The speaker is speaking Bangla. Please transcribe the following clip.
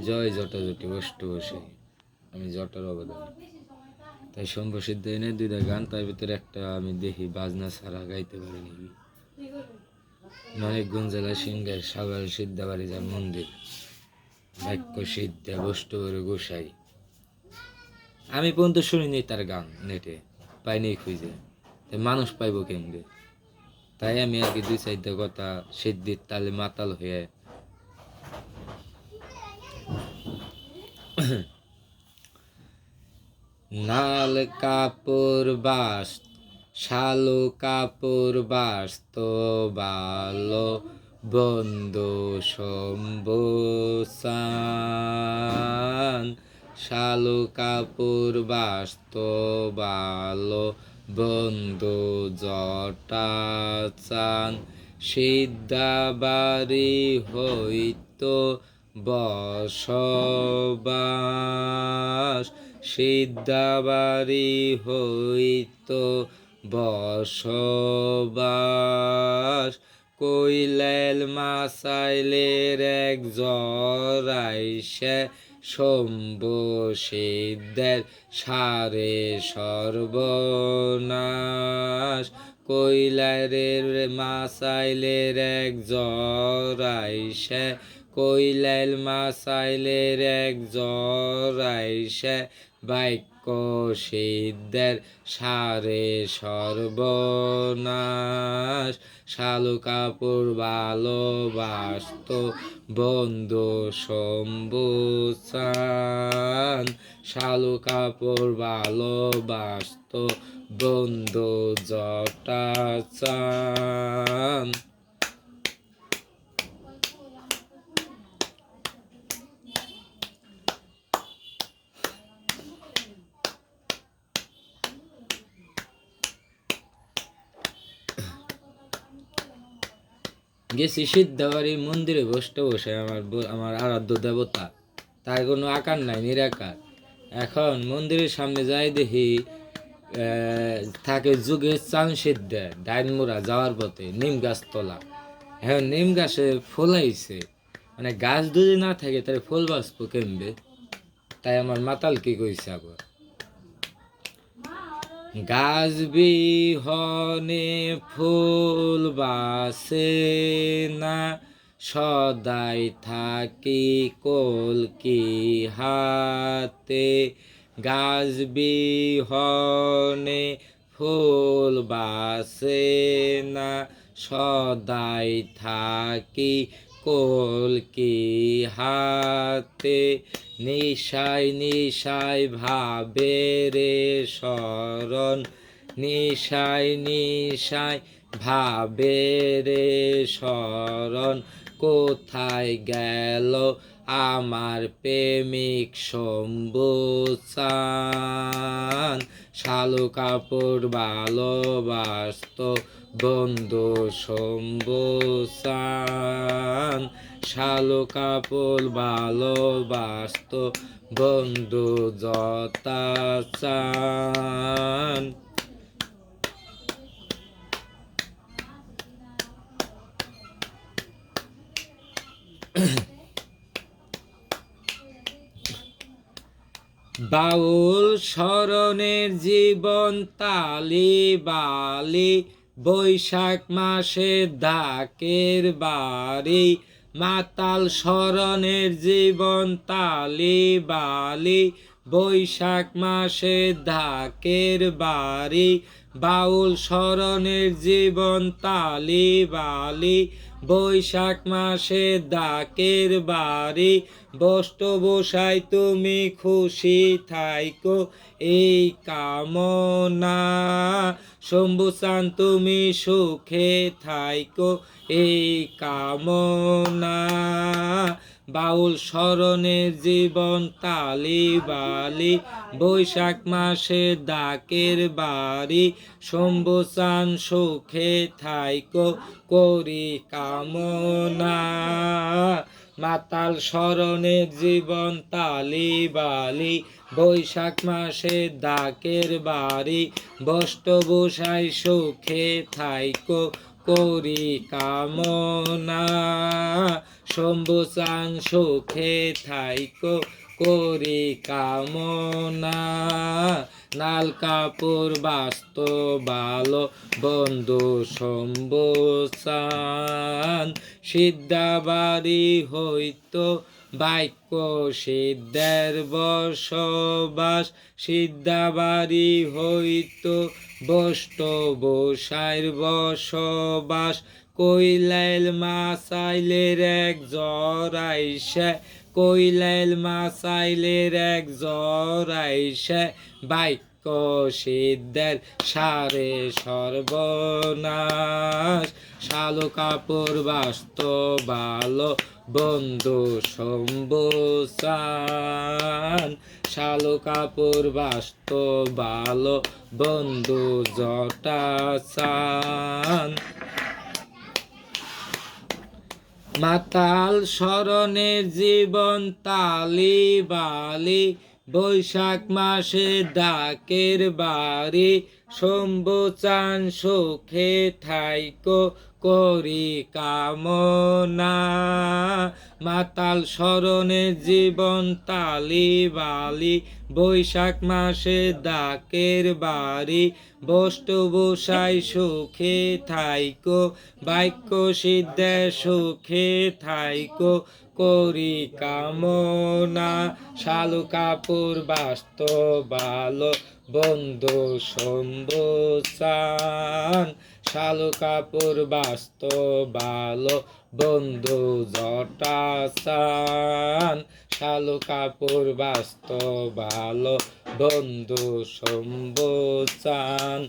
জয় জটাজটি বষ্ট বসে আমি জটার অবদান। তাই সম্প্রসিদ্ধ এনে দুইটা গান, তার ভিতরে একটা আমি দেখি বাজনা ছাড়া গাইতে পারি নাকি। মানিকগঞ্জ জেলা সিংহের সাগর সিদ্ধাবাড়ি যার মন্দির, বাক্য সিদ্ধা বষ্ট করে গোসাই। আমি পর্যন্ত শুনিনি তার গান, নেটে পাইনি খুঁজে, তাই মানুষ পাইব কেমনে। তাই আমি আর কি দুই চারটা কথা সিদ্ধির তালে মাতাল হয়ে নাল কাপড় বাস শালো কাপড় বাস্ত বালো বন্ধু সম্বোসান। শালো কাপড় বাস্ত বালো বন্ধু জটা চান। সিদ্ধাবাড়ি হইতো বসবাস, সিদ্ধাবাড়ি হইতো বসবাস। কইলেল মাসাইলের এক জরাইসে শম্ভু সিদ্ধের সারে সর্বনাশ। কৈলারের মাসাইলের এক জরাইসে, কৈলাল মাসাইলের এক জরাইসে বাক্য সিদ্ধের সারে সর্বনাশ। শালু কাপড় ভালোবাসত বন্ধু সম্বুচান। শালু কাপড় ভালোবাসত বন্ধু জটা চান। গেছি সিদ্ধাবাড়ি মন্দিরে বসতে বসে আমার আরাধ্য দেবতা, তার কোনো আকার নাই, নিরাকার। এখন মন্দিরের সামনে যাই দেখি থাকে যুগের চান সিদ্ধা ডাইনমোড়া যাওয়ার পথে নিম গাছ তলা। এখন নিম গাছে ফলাইছে, মানে গাছ যদি না থাকে তাহলে ফুল বাঁচবো কেমবে। তাই আমার মাতাল কি কইছে আবার, গাছ বিহনে ফুল বাসে না, সদাই থাকি কলকি হাতে। গাছ বিহনে ফুল বাসে না, সদাই থাকি কলকি হাতে। নিশায় নিশায় ভাবে রে শরণ, নিশায় নিশায় ভাবে রে শরণ। কোথায় গেল আমার প্রেমিক সম্বুচান। শালু কাপড় ভালোবাসত বন্ধু সম্বুচান। শালু কাপড় ভালোবাসত বন্ধু জটা চান। বাউল স্মরণের জীবন তালি বালি, বৈশাখ মাসে ডাকের বাড়ি। মাতাল স্মরণের জীবন তালি বালি, বৈশাখ মাসে ঢাকের বাড়ি। বাউল স্মরণের জীবন তালি বালি, বৈশাখ মাসে ডাকের বাড়ি। বষ্ট বসাই তুমি খুশি থাইকো এই কামনা, শম্ভুচান তুমি সুখে থাইকো এই কামনা। বাউল স্মরণের জীবন তালি বালি, বৈশাখ মাসে ডাকের বাড়ি। শম্ভুচান সুখে থাইকো করি কামনা। মাতাল স্মরণের জীবন তালি বালি, বৈশাখ মাসে ডাকের বাড়ি। বষ্ট বসাই সুখে থাইকো করি কামনা, শম্ভুচান সুখে থাইকো করি কামনা, লাল কাপড় বাস্ত ভালো বন্ধু শম্ভুচান, সিদ্ধাবাড়ি হইতো বাক্য সিদ্ধের বসবাস, সিদ্ধাবাড়ি হইতো বষ্ট বসাইর বসবাস, কইলাইল মাসাইলের এক জরাইছে, কইলাইল মাসাইলের এক জরাইছে, বাক্য সিদ্ধের সারে সর্বনাশ, শালো কাপড় বাস্ত ভালো বন্ধু শম্ভুচান, শালো কাপড় বাস্ত ভালো বন্ধু জটাচান। মাতাল স্মরণের জীবন তালি বালি, বৈশাখ মাসে ডাকের বাড়ি, শম্ভুচান সুখে থাইকো করি কামনা, মাতাল স্মরণের জীবন তালি বালি, বৈশাখ মাসে ডাকের বাড়ি, বস্তু বসাই সুখে থাইকো, বাক্য সিদ্ধে সুখে থাইকো করি কামনা, শালু কাপড় বাস্ত ভালো বন্ধু শম্ভুচান, শালু কাপড় বাস্ত ভালো বন্ধু জটাচান, শালু কাপড় বাস্ত ভালো বন্ধু শম্ভুচান।